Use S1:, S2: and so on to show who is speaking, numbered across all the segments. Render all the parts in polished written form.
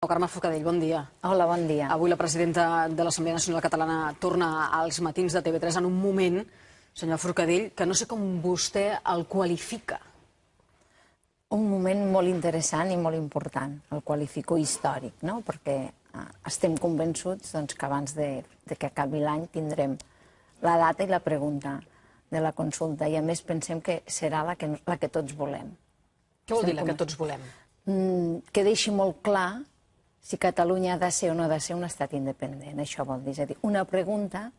S1: Carme Forcadell, bon dia.
S2: Hola, bon dia.
S1: Avui la presidenta de l'Assemblea Nacional Catalana torna als matins de TV3 en un moment, senyor Forcadell, que no sé com vostè el qualifica.
S2: Un moment molt interessant i molt important, el qualifico històric, no? Perquè estem convençuts que abans que acabi l'any tindrem la data i la pregunta de la consulta i a més pensem que serà la que tots volem.
S1: Què vol dir la que tots volem?
S2: Que deixi molt clar si Catalunya ha de ser o no ha de ser un estat independent, això vol dir. És a dir, una pregunta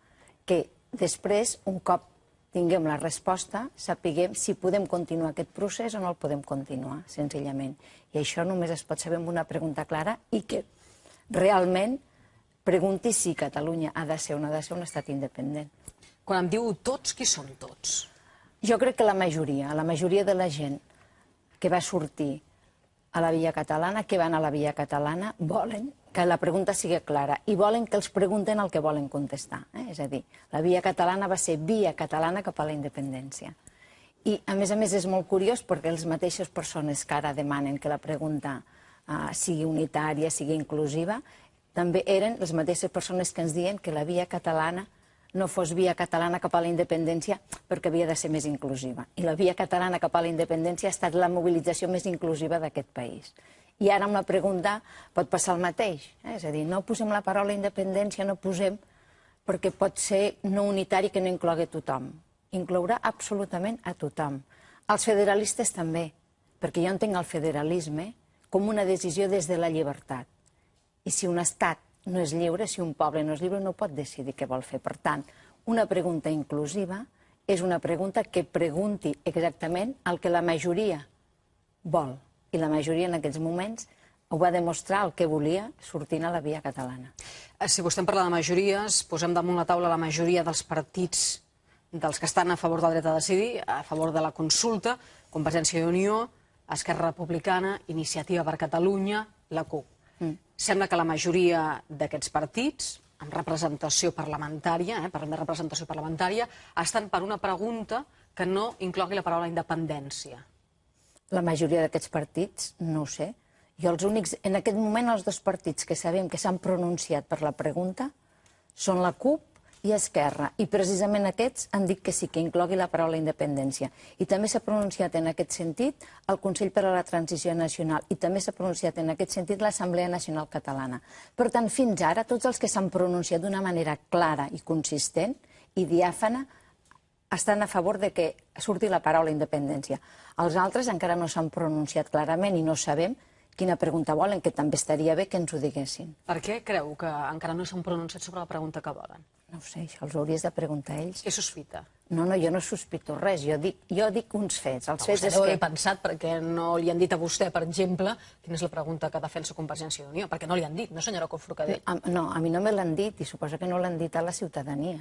S2: que després, un cop tinguem la resposta, sapiguem si podem continuar aquest procés o no el podem continuar, senzillament. I això només es pot saber amb una pregunta clara i que realment pregunti si Catalunya ha de ser o no ha de ser un estat independent.
S1: Quan em diu tots, qui són tots?
S2: Jo crec que la majoria de la gent que va sortir a la via catalana, que van a la via catalana, volen que la pregunta sigui clara i volen que els pregunten el que volen contestar. És a dir, la via catalana va ser via catalana cap a la independència. I, a més, és molt curiós perquè les mateixes persones que ara demanen que la pregunta sigui unitària, sigui inclusiva, també eren les mateixes persones que ens diuen que la via catalana no fos via catalana cap a la independència perquè havia de ser més inclusiva. I la via catalana cap a la independència ha estat la mobilització més inclusiva d'aquest país. I ara amb la pregunta pot passar el mateix. És a dir, no posem la paraula independència, no posem perquè pot ser no unitari que no inclogui tothom. Inclourà absolutament a tothom. Els federalistes també, perquè jo entenc el federalisme com una decisió des de la llibertat. I si un estat no és lliure, si un poble no és lliure, no pot decidir què vol fer. Per tant, una pregunta inclusiva és una pregunta que pregunti exactament el que la majoria vol. I la majoria en aquests moments ho va demostrar el que volia sortint a la via catalana.
S1: Si vostè em parla de majories, posem damunt la taula la majoria dels partits dels que estan a favor del dret a decidir, a favor de la consulta, Convergència i Unió, Esquerra Republicana, Iniciativa per Catalunya, la CUP. Sembla que la majoria d'aquests partits, amb representació parlamentària, parlem de representació parlamentària, estan per una pregunta que no inclogui la paraula independència.
S2: La majoria d'aquests partits, no ho sé. Jo els únics, en aquest moment, els dos partits que sabem que s'han pronunciat per la pregunta són la CUP i Esquerra. I precisament aquests han dit que sí, que inclogui la paraula independència. I també s'ha pronunciat en aquest sentit el Consell per a la Transició Nacional i també s'ha pronunciat en aquest sentit l'Assemblea Nacional Catalana. Per tant, fins ara, tots els que s'han pronunciat d'una manera clara i consistent i diàfana estan a favor de que surti la paraula independència. Els altres encara no s'han pronunciat clarament i no sabem quina pregunta volen, que també estaria bé que ens ho diguessin.
S1: Per què creu que encara no s'han pronunciat sobre la pregunta que volen?
S2: No ho sé, això els hauries de preguntar a ells.
S1: Què sospita?
S2: No, jo no sospito res, jo dic uns fets. Els fets
S1: Vostè
S2: és
S1: deu haver
S2: que...
S1: pensat perquè no li han dit a vostè, per exemple, quina és la pregunta que defensa Convergència i Unió, perquè no li han dit, no, senyora Forcadell?
S2: No, a mi no me l'han dit i suposo que no l'han dit a la ciutadania.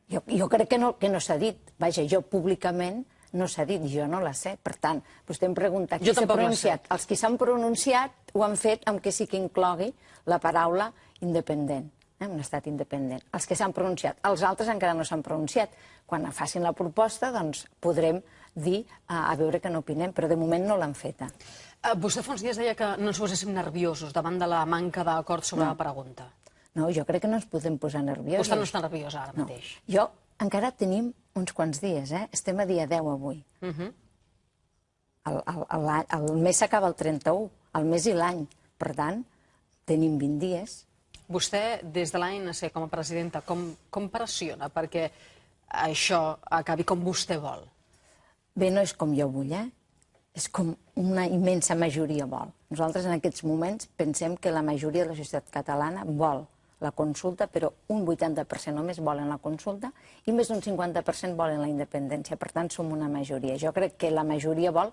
S2: Jo crec que no s'ha dit. Vaja, jo públicament no s'ha dit, jo no la sé. Per tant, vostè em pregunta qui s'ha pronunciat. Els que s'han pronunciat ho han fet amb que sí que inclogui la paraula independent, un estat independent. Els que s'han pronunciat. Els altres encara no s'han pronunciat. Quan facin la proposta, doncs podrem dir a veure què n'opinem, però de moment no l'han feta.
S1: Vostè fa uns dies deia que no ens poséssim nerviosos davant de la manca d'acord sobre la pregunta.
S2: No, jo crec que no ens podem posar nerviosos.
S1: Vostè no està nerviosa ara mateix?
S2: Jo encara tenim uns quants dies, estem a dia 10 avui. El mes s'acaba el 31, el mes i l'any. Per tant, tenim 20 dies.
S1: Vostè, des de l'ANC com a presidenta, com pressiona perquè això acabi com vostè vol?
S2: Bé, no és com jo vull, és com una immensa majoria vol. Nosaltres en aquests moments pensem que la majoria de la societat catalana vol la consulta, però un 80% només volen la consulta i més d'un 50% volen la independència. Per tant, som una majoria. Jo crec que la majoria vol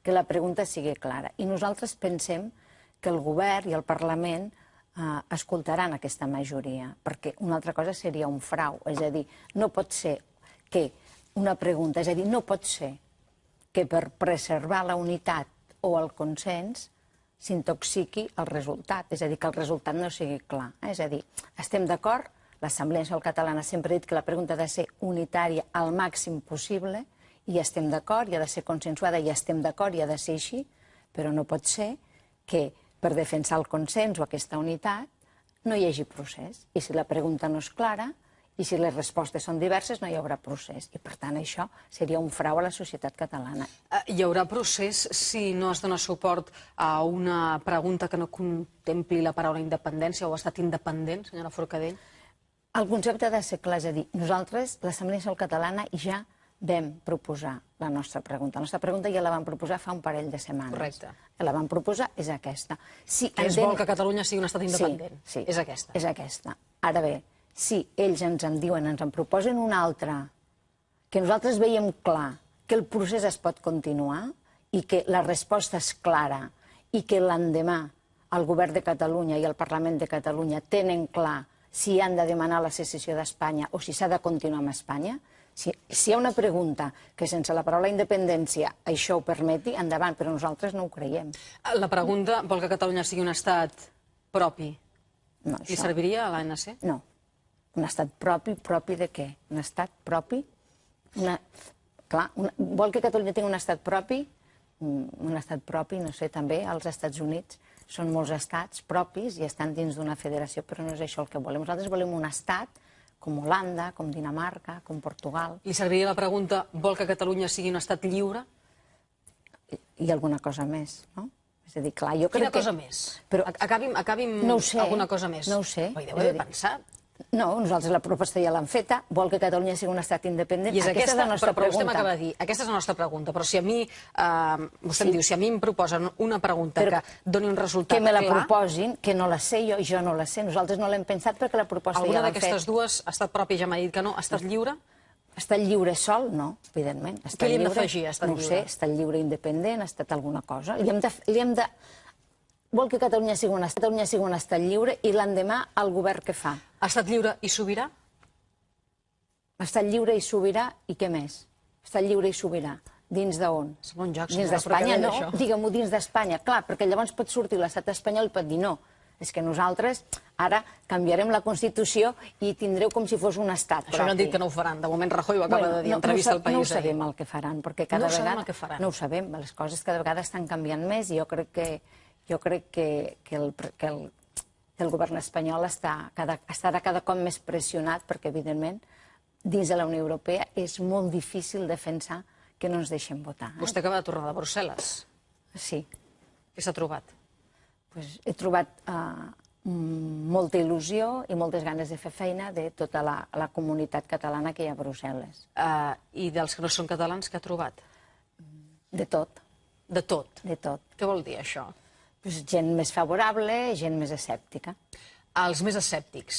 S2: que la pregunta sigui clara. I nosaltres pensem que el govern i el Parlament escoltaran aquesta majoria, perquè una altra cosa seria un frau. És a dir, no pot ser que una pregunta, és a dir, no pot ser que per preservar la unitat o el consens s'intoxiqui el resultat, és a dir, que el resultat no sigui clar. És a dir, estem d'acord, l'Assemblea Nacional Catalana sempre ha dit que la pregunta ha de ser unitària al màxim possible i estem d'acord, i ha de ser consensuada i estem d'acord i ha de ser així, però no pot ser que per defensar el consens o aquesta unitat, no hi hagi procés. I si la pregunta no és clara, i si les respostes són diverses, no hi haurà procés. I, per tant, això seria un frau a la societat catalana.
S1: Hi haurà procés si no es dona suport a una pregunta que no contempli la paraula independència o estat independent, senyora Forcadell?
S2: El concepte ha de ser clar, és a dir, nosaltres, l'Assemblea Nacional Catalana, ja vam proposar la nostra pregunta. La nostra pregunta ja la vam proposar fa un parell de setmanes.
S1: Correcte.
S2: La vam proposar, és aquesta.
S1: Que és vol que Catalunya sigui un estat independent.
S2: Sí,
S1: és aquesta.
S2: És aquesta. Ara bé, si ells ens en diuen, ens en proposen una altra, que nosaltres veiem clar que el procés es pot continuar i que la resposta és clara i que l'endemà el govern de Catalunya i el Parlament de Catalunya tenen clar si han de demanar la secessió d'Espanya o si s'ha de continuar amb Espanya, si hi ha una pregunta que sense la paraula independència això ho permeti, endavant, però nosaltres no ho creiem.
S1: La pregunta, vol que Catalunya sigui un estat propi?
S2: No,
S1: Li serviria a l'ANC?
S2: No. Un estat propi, propi de què? Un estat propi? Clar, vol que Catalunya tingui un estat propi? Un estat propi, no sé, també als Estats Units són molts estats propis i estan dins d'una federació, però no és això el que volem. Nosaltres volem un estat com Holanda, com Dinamarca, com Portugal.
S1: Li serviria la pregunta, vol que Catalunya sigui un estat lliure?
S2: I alguna cosa més, no? És a dir, clar, jo crec
S1: que... Quina cosa més?
S2: Però...
S1: Acabim
S2: no ho sé,
S1: alguna cosa més.
S2: No ho sé.
S1: Ho deu haver pensat.
S2: No, nosaltres la proposta ja l'hem feta, vol que Catalunya sigui un estat independent.
S1: Aquesta és la nostra pregunta. Però vostè m'acaba de dir, aquesta és la nostra pregunta, però si a mi, vostè em diu, si a mi em proposen una pregunta que doni un resultat clar...
S2: Que me la proposin, que no la sé jo no la sé, nosaltres no l'hem pensat perquè la proposta ja l'hem fet.
S1: Alguna d'aquestes dues, estat propi ja m'ha dit que no, estat lliure?
S2: Estat lliure sol, no, evidentment.
S1: Què li hem d'afegir, estat lliure?
S2: No ho sé, estat lliure independent, ha estat alguna cosa. Li hem de... Vol que Catalunya sigui un estat lliure i l'endemà el govern què fa?
S1: Estat lliure i sobirà?
S2: Estat lliure i sobirà i què més? Estat lliure i sobirà. Dins d'on?
S1: Sembla un joc,
S2: dins d'Espanya, no? Digue-m'ho dins d'Espanya. Clar, perquè llavors pot sortir l'estat espanyol i pot dir no. És que nosaltres ara canviarem la Constitució i tindreu com si fos un estat propi.
S1: Això no han dit que no ho faran. De moment Rajoy ho acaba de dir en entrevista al País.
S2: No ho sabem el que faran, perquè cada vegada...
S1: No sabem el que faran.
S2: No ho sabem, les coses cada vegada estan canviant més i jo crec que el govern espanyol estarà cada cop més pressionat perquè, evidentment, dins de la Unió Europea és molt difícil defensar que no ens deixem votar.
S1: Vostè acaba de tornar de Brussel·les.
S2: Sí.
S1: Què s'ha trobat?
S2: He trobat molta il·lusió i moltes ganes de fer feina de tota la comunitat catalana que hi ha a Brussel·les.
S1: I dels que no són catalans, què ha trobat?
S2: De tot.
S1: De tot?
S2: De tot.
S1: Què vol dir això?
S2: Gent més favorable, gent més escèptica.
S1: Els més escèptics?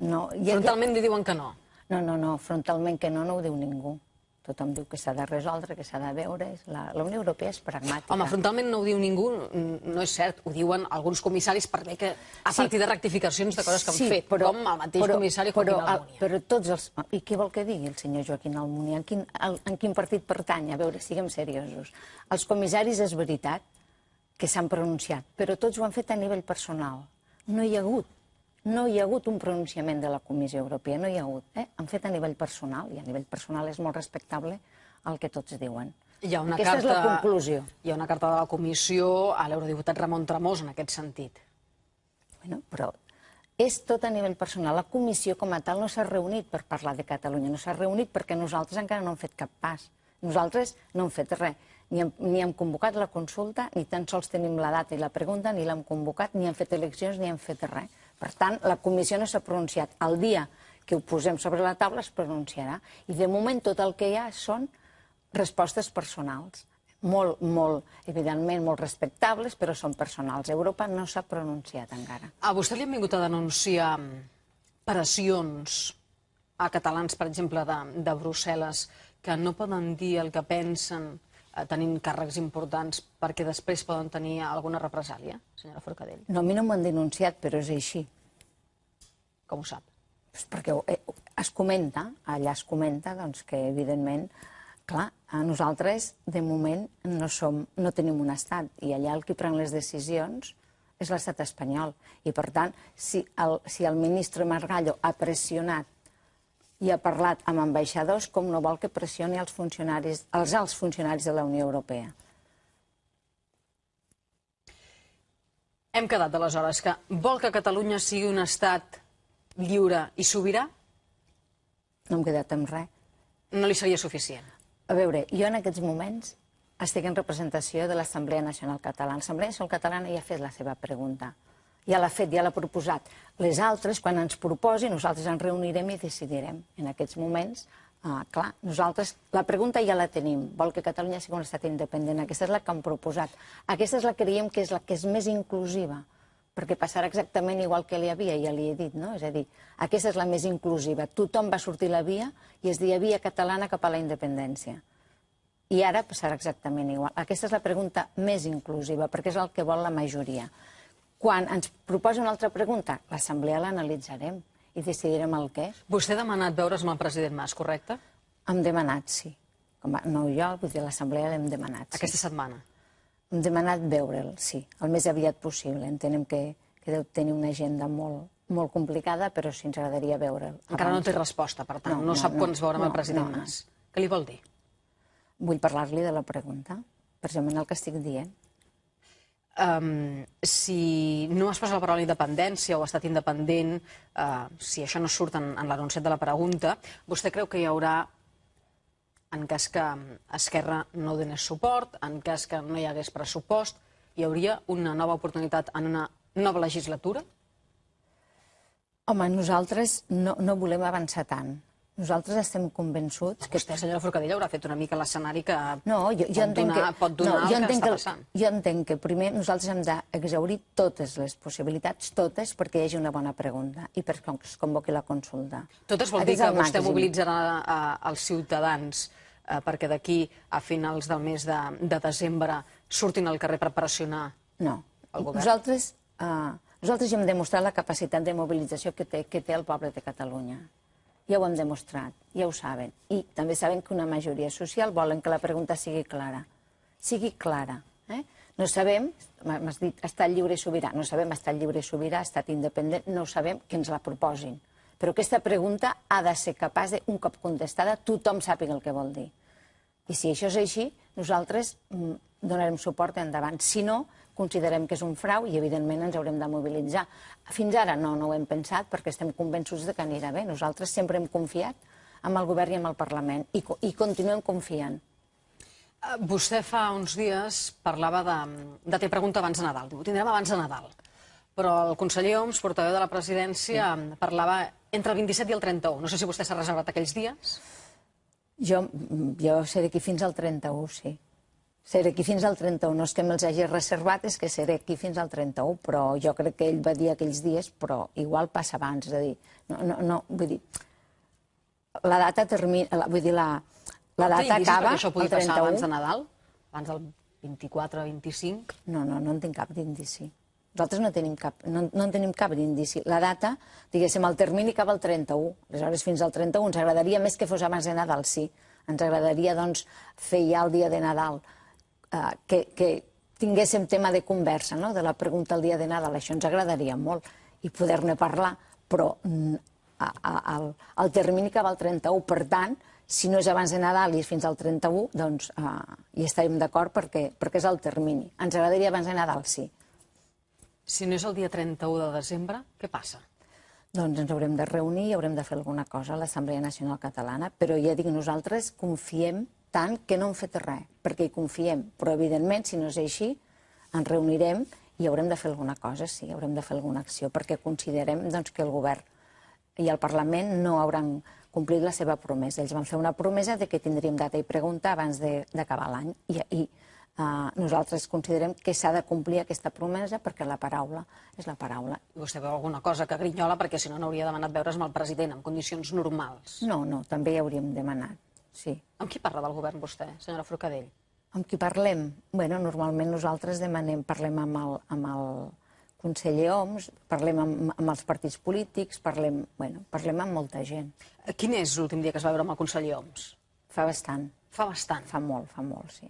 S2: No.
S1: Frontalment li diuen que no?
S2: No, frontalment que no ho diu ningú. Tothom diu que s'ha de resoldre, que s'ha de veure. La Unió Europea és pragmàtica.
S1: Home, frontalment no ho diu ningú, no és cert. Ho diuen alguns comissaris per bé que a partir de rectificacions de coses que han fet, com el mateix comissari Joaquín Almunia.
S2: Però tots els... I què vol que digui el senyor Joaquín Almunia? En quin partit pertany? A veure, siguem seriosos. Els comissaris és veritat que s'han pronunciat, però tots ho han fet a nivell personal. No hi ha hagut un pronunciament de la Comissió Europea, no hi ha hagut. Han fet a nivell personal, i a nivell personal és molt respectable el que tots diuen. Aquesta és la conclusió.
S1: Hi ha una carta de la Comissió a l'eurodiputat Ramon Tremós en aquest sentit.
S2: Però és tot a nivell personal. La Comissió com a tal no s'ha reunit per parlar de Catalunya, no s'ha reunit perquè nosaltres encara no hem fet cap pas. Nosaltres no hem fet res. Ni hem convocat la consulta, ni tan sols tenim la data i la pregunta, ni l'hem convocat, ni hem fet eleccions, ni hem fet res. Per tant, la comissió no s'ha pronunciat. El dia que ho posem sobre la taula es pronunciarà. I de moment tot el que hi ha són respostes personals. Evidentment, molt respectables, però són personals. Europa no s'ha pronunciat encara.
S1: A vostè li han vingut a denunciar pressions a catalans, per exemple, de Brussel·les, que no poden dir el que pensen tenint càrrecs importants perquè després poden tenir alguna represàlia, senyora Forcadell?
S2: No, a mi no m'ho han denunciat, però és així.
S1: Com ho sap?
S2: Perquè es comenta, allà es comenta que, evidentment, clar, nosaltres, de moment, no tenim un estat, i allà el que pren les decisions és l'estat espanyol. I, per tant, si el ministre Margallo ha pressionat i ha parlat amb ambaixadors, com no vol que pressioni els alts funcionaris de la Unió Europea.
S1: Hem quedat, aleshores, que vol que Catalunya sigui un estat lliure i sobirà?
S2: No hem quedat amb res.
S1: No li seria suficient?
S2: A veure, jo en aquests moments estic en representació de l'Assemblea Nacional Catalana. L'Assemblea Nacional Catalana ja ha fet la seva pregunta. Ja l'ha fet, ja l'ha proposat. Les altres, quan ens proposi, nosaltres ens reunirem i decidirem. En aquests moments, clar, nosaltres, la pregunta ja la tenim. Vol que Catalunya sigui un estat independent. Aquesta és la que hem proposat. Aquesta és la que creiem que és la que és més inclusiva, perquè passarà exactament igual que li havia, ja li he dit, no? És a dir, aquesta és la més inclusiva. Tothom va sortir la via i es deia via catalana cap a la independència. I ara passarà exactament igual. Aquesta és la pregunta més inclusiva, perquè és el que vol la majoria. Quan ens proposa una altra pregunta, l'Assemblea l'analitzarem i decidirem el què.
S1: Vostè ha demanat veure's amb el president Mas, correcte?
S2: Hem demanat, sí. No jo, vull dir, l'Assemblea l'hem demanat, sí.
S1: Aquesta setmana?
S2: Hem demanat veure'l, sí, el més aviat possible. Entenem que deu tenir una agenda molt complicada, però sí ens agradaria veure'l.
S1: Encara no té resposta, per tant, no sap quan es veurà amb el president Mas. Què li vol dir?
S2: Vull parlar-li de la pregunta, precisament el que estic dient.
S1: Si no es posa la paraula independència o estat independent, si això no surt en l'enunciat de la pregunta, vostè creu que hi haurà, en cas que Esquerra no donés suport, en cas que no hi hagués pressupost, hi hauria una nova oportunitat en una nova legislatura?
S2: Home, nosaltres no volem avançar tant. Nosaltres estem convençuts que...
S1: Vostè, senyora Forcadell, haurà fet una mica l'escenari que
S2: pot
S1: donar el que està passant.
S2: Jo entenc que primer nosaltres hem d'exhaurir totes les possibilitats, totes, perquè hi hagi una bona pregunta i perquè es convoqui la consulta.
S1: Totes vol dir que vostè mobilitzarà els ciutadans perquè d'aquí a finals del mes de desembre surtin al carrer per pressionar el govern?
S2: Nosaltres ja hem demostrat la capacitat de mobilització que té el poble de Catalunya. Ja ho hem demostrat, ja ho saben. I també saben que una majoria social volen que la pregunta sigui clara. Sigui clara. No sabem, m'has dit estat lliure i sobirà, no sabem estat lliure i sobirà, estat independent, no sabem que ens la proposin. Però aquesta pregunta ha de ser capaç de, un cop contestada, tothom sàpiga el que vol dir. I si això és així, nosaltres donarem suport endavant. Si no, considerem que és un frau i, evidentment, ens haurem de mobilitzar. Fins ara no ho hem pensat perquè estem convençuts de que anirà bé. Nosaltres sempre hem confiat en el govern i en el Parlament i continuem confiant.
S1: Vostè fa uns dies parlava de té pregunta abans de Nadal. Ho tindrem abans de Nadal. Però el conseller Homs, portaveu de la presidència, parlava entre el 27 i el 31. No sé si vostè s'ha reservat aquells dies.
S2: Jo seré aquí fins al 31, sí. Seré aquí fins al 31, no és que me'ls hagi reservat, és que seré aquí fins al 31, però jo crec que ell va dir aquells dies, però igual passa abans, és a dir, vull dir, la data termina, vull dir, la data acaba
S1: el 31. Això pugui passar abans de Nadal? Abans del 24 o 25?
S2: No en tinc cap d'indici. Nosaltres no en tenim cap d'indici. La data, diguéssim, el termini acaba el 31, aleshores fins al 31. Ens agradaria més que fos abans de Nadal, sí. Ens agradaria, doncs, fer ja el dia de Nadal, que tinguéssim tema de conversa, de la pregunta el dia de Nadal, això ens agradaria molt, i poder-ne parlar, però el termini acaba el 31, per tant, si no és abans de Nadal i és fins al 31, doncs hi estarem d'acord perquè és el termini. Ens agradaria abans de Nadal, sí.
S1: Si no és el dia 31 de desembre, què passa?
S2: Doncs ens haurem de reunir i haurem de fer alguna cosa a l'Assemblea Nacional Catalana, però ja dic, nosaltres confiem tant que no hem fet res, perquè hi confiem, però evidentment, si no és així, ens reunirem i haurem de fer alguna cosa, sí, haurem de fer alguna acció, perquè considerem que el govern i el Parlament no hauran complit la seva promesa. Ells van fer una promesa de que tindríem data i pregunta abans d'acabar l'any, i nosaltres considerem que s'ha de complir aquesta promesa perquè la paraula és la paraula.
S1: I vostè veu alguna cosa que grinyola, perquè si no n'hauria demanat veure's amb el president en condicions normals?
S2: No, també hi hauríem demanat. Sí.
S1: Amb qui parla del govern vostè, senyora Forcadell?
S2: Amb qui parlem? Bé, normalment nosaltres parlem amb el conseller Homs, parlem amb els partits polítics, parlem amb molta gent.
S1: Quin és l'últim dia que es va veure amb el conseller Homs?
S2: Fa bastant.
S1: Fa bastant?
S2: Fa molt, sí.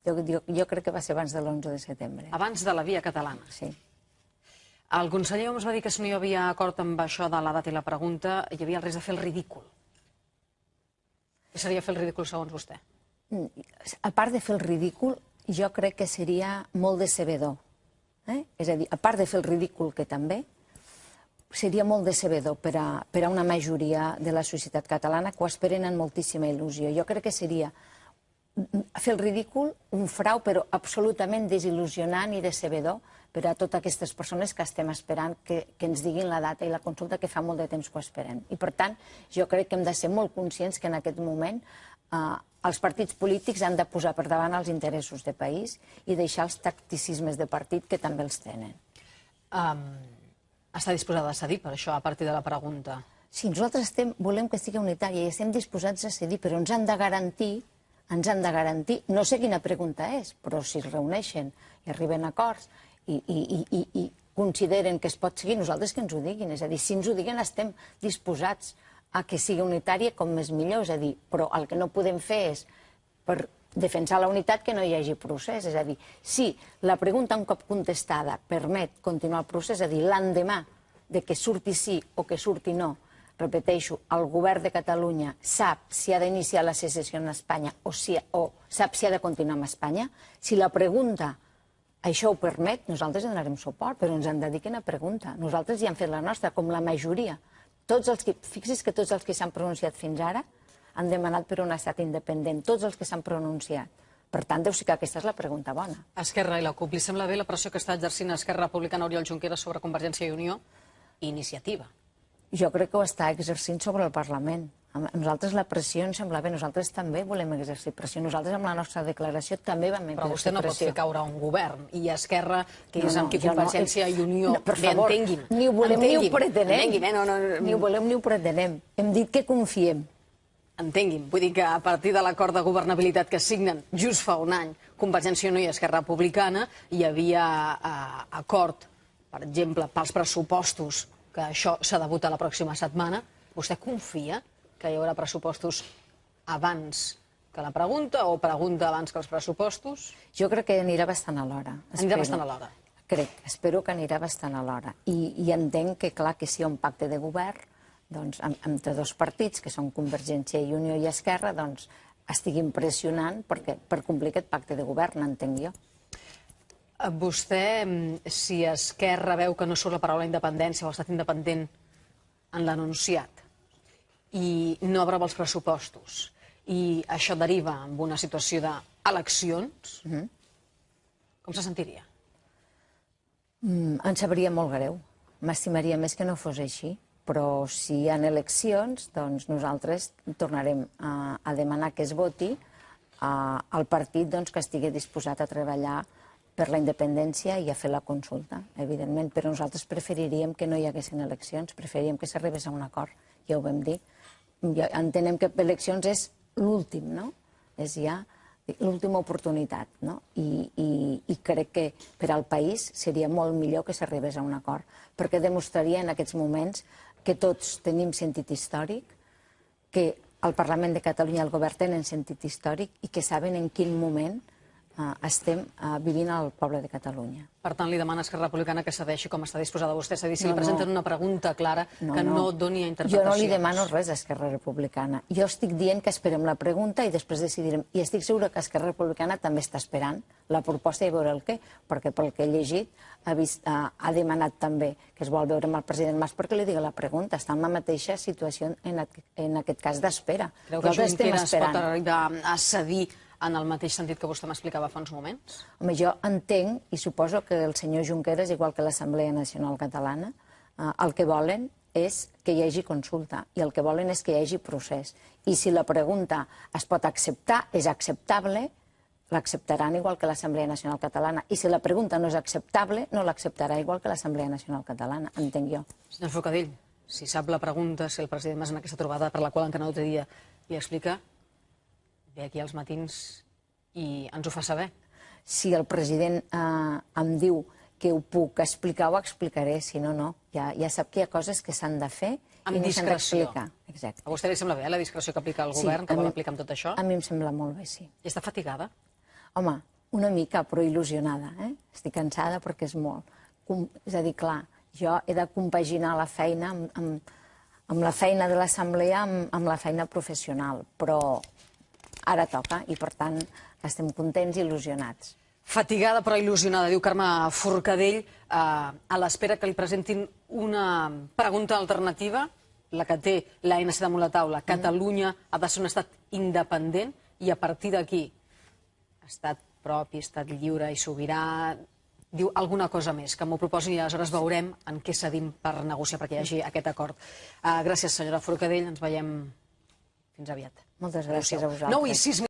S2: Jo crec que va ser abans de l'11 de setembre.
S1: Abans de la via catalana?
S2: Sí.
S1: El conseller Homs va dir que si no hi havia acord amb això de la data i la pregunta, hi havia el risc de fer el ridícul. Què seria fer el ridícul segons vostè?
S2: A part de fer el ridícul, jo crec que seria molt decebedor És a dir, a part de fer el ridícul, que també, seria molt decebedor per a una majoria de la societat catalana que ho esperen amb moltíssima il·lusió. Jo crec que seria fer el ridícul, un frau, però absolutament desil·lusionant i decebedor per a totes aquestes persones que estem esperant que ens diguin la data i la consulta, que fa molt de temps que ho esperem. I, per tant, jo crec que hem de ser molt conscients que en aquest moment els partits polítics han de posar per davant els interessos de país i deixar els tacticismes de partit, que també els tenen.
S1: Està disposada a cedir, per això, a partir de la pregunta?
S2: Sí, nosaltres volem que sigui unitària i estem disposats a cedir, però ens han de garantir, no sé quina pregunta és, però si es reuneixen i arriben a acords i consideren que es pot seguir, nosaltres que ens ho diguin. És a dir, si ens ho diguen estem disposats a que sigui unitària com més millor. És a dir, però el que no podem fer és, per defensar la unitat, que no hi hagi procés. És a dir, si la pregunta un cop contestada permet continuar el procés, és a dir, l'endemà de que surti sí o que surti no, repeteixo, el govern de Catalunya sap si ha d'iniciar la secessió en Espanya o sap si ha de continuar amb Espanya, si la pregunta això ho permet, nosaltres donarem suport, però ens han de dir quina pregunta. Nosaltres ja hem fet la nostra, com la majoria. Fixi's que tots els que s'han pronunciat fins ara han demanat per un estat independent, tots els que s'han pronunciat. Per tant, deu ser que aquesta és la pregunta bona.
S1: Esquerra i la CUP, li sembla bé la pressió que està exercint Esquerra Republicana Oriol Junqueras sobre Convergència i Unió i Iniciativa?
S2: Jo crec que ho està exercint sobre el Parlament. A nosaltres la pressió ens sembla bé, nosaltres també volem exercir pressió. Nosaltres amb la nostra declaració també vam exercir pressió.
S1: Però vostè no pot fer caure un govern i Esquerra, que és amb qui Convergència i Unió, entenguin.
S2: Ni ho volem ni ho pretenem. Ni ho volem ni ho pretenem. Hem dit que confiem.
S1: Entenguin, vull dir que a partir de l'acord de governabilitat que signen just fa un any Convergència i Unió i Esquerra Republicana hi havia acord, per exemple, pels pressupostos, que això s'ha de votar la pròxima setmana. Vostè confia que hi haurà pressupostos abans que la pregunta o pregunta abans que els pressupostos?
S2: Jo crec que anirà bastant a l'hora.
S1: Anirà bastant a l'hora?
S2: Espero que anirà bastant a l'hora. I entenc que, clar, que si hi ha un pacte de govern entre dos partits, que són Convergència i Unió i Esquerra, doncs estiguin pressionant per complir aquest pacte de govern, entenc jo.
S1: Vostè, si Esquerra veu que no surt la paraula independència o estat independent en l'anunciat i no aprova els pressupostos i això deriva en una situació d'eleccions, com se sentiria?
S2: Em sabria molt greu. M'estimaria més que no fos així. Però si hi ha eleccions, doncs nosaltres tornarem a demanar que es voti al partit que estigui disposat a treballar per la independència i a fer la consulta, evidentment. Però nosaltres preferiríem que no hi haguessin eleccions, preferiríem que s'arribés a un acord, ja ho vam dir. Entenem que eleccions és l'últim, no? És ja l'última oportunitat, no? I crec que per al país seria molt millor que s'arribés a un acord, perquè demostraria en aquests moments que tots tenim sentit històric, que el Parlament de Catalunya i el govern tenen sentit històric i que saben en quin moment estem vivint al poble de Catalunya.
S1: Per tant, li demana a Esquerra Republicana que cedeixi com està disposada vostè a cedir. Si li presenten una pregunta clara que no doni a interpretacions.
S2: Jo no li demano res a Esquerra Republicana. Jo estic dient que esperem la pregunta i després decidirem. I estic segura que Esquerra Republicana també està esperant la proposta i veure el què, perquè pel que he llegit ha demanat també que es vol veure amb el president Mas perquè li digui la pregunta. Està en la mateixa situació, en aquest cas, d'espera.
S1: Creu que Junqueras pot arribar a cedir en el mateix sentit que vostè m'explicava fa uns moments?
S2: Home, jo entenc i suposo que el senyor Junqueras, igual que l'Assemblea Nacional Catalana, el que volen és que hi hagi consulta i el que volen és que hi hagi procés. I si la pregunta es pot acceptar, és acceptable, l'acceptaran igual que l'Assemblea Nacional Catalana. I si la pregunta no és acceptable, no l'acceptarà igual que l'Assemblea Nacional Catalana, entenc jo.
S1: Senyor Forcadell, si sap la pregunta, si el president Mas en aquesta trobada per la qual encara no té dia li explica, ve aquí als matins i ens ho fa saber.
S2: Si el president em diu que ho puc explicar, ho explicaré, si no, no. Ja sap que hi ha coses que s'han de fer i no s'han d'explicar.
S1: A vostè li sembla bé la discreció que aplica el govern, que vol aplicar amb tot això?
S2: A mi em sembla molt bé, sí.
S1: I està fatigada?
S2: Home, una mica, però il·lusionada. Estic cansada perquè és molt. És a dir, clar, jo he de compaginar la feina amb la feina de l'Assemblea amb la feina professional, però ara toca i, per tant, estem contents i il·lusionats.
S1: Fatigada però il·lusionada, diu Carme Forcadell, a l'espera que li presentin una pregunta alternativa, la que té l'ANC damunt la taula. Catalunya ha de ser un estat independent i a partir d'aquí, estat propi, estat lliure i sobirà, diu alguna cosa més, que m'ho proposin i aleshores veurem en què cedim per negociar perquè hi hagi aquest acord. Gràcies, senyora Forcadell, ens veiem fins aviat.
S2: Moltes gràcies a vosaltres.
S1: 9:06